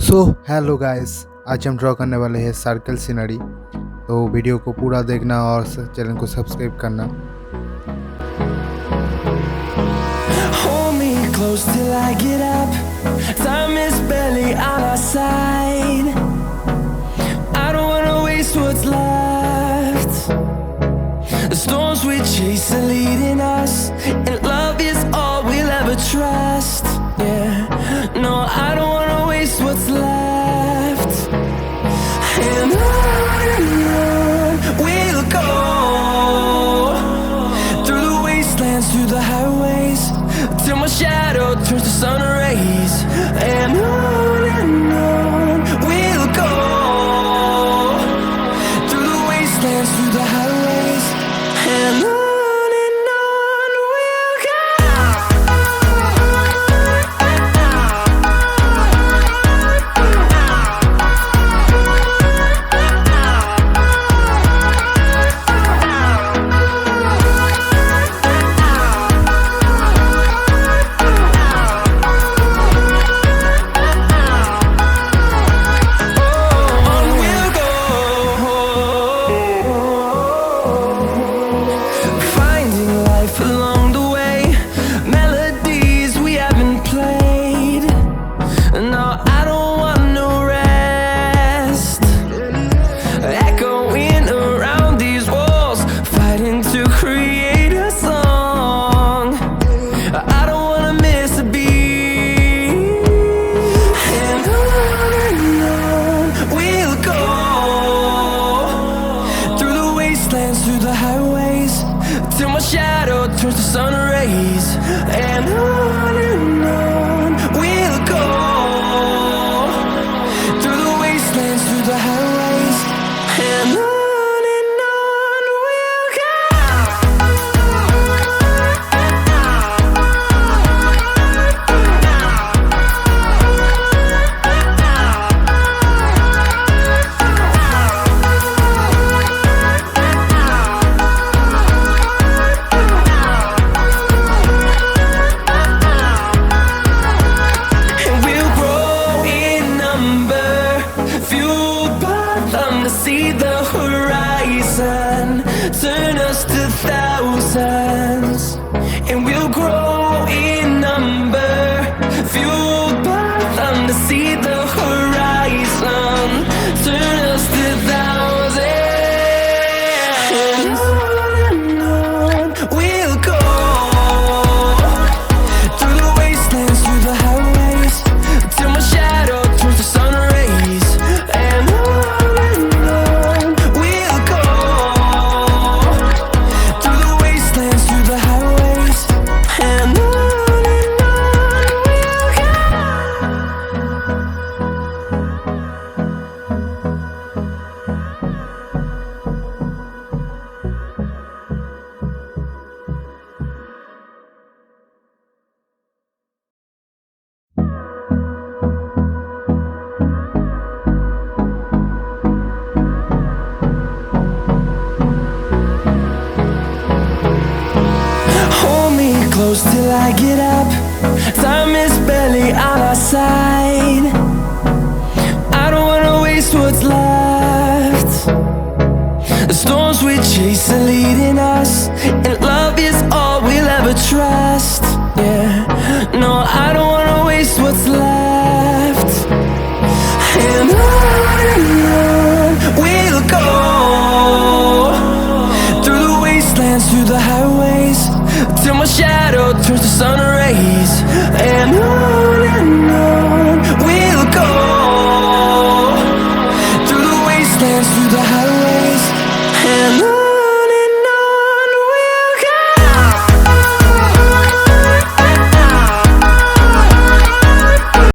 So hello guys, आज हम draw करने वाले हैं सर्कल सीनरी। तो वीडियो को पूरा देखना और चैनल को सब्सक्राइब करना। Hold me close till I get up. Time is barely on our side. I don't wanna waste what's left. The storms we chase are leading us, and love is all we'll ever trust. Yeah, no, I don't wanna waste what's left. And on we'll go, through the wastelands, through the highways, till my shadow turns to sun rays. And on we'll go, through the wastelands, through the highways, and on we'll go. Through the highways, till my shadow turns to sun rays. And on we'll go, through the wastelands, through the highways, and on we'll go. See the horizon, turn us to thousands, and we'll grow in number, fueled by them to see the horizon, turn us to thousands, and on we'll go, through the wastelands, through the highways, till my shadow turns to sun rays. And close till I get up. Time is barely on our side. I don't wanna waste what's left. The storms we chase are leading us, and love is all we'll ever trust. Yeah, no, I don't wanna waste what's left. And on we'll go, through the wastelands, through the highways, till my shadow turns to sun rays. And on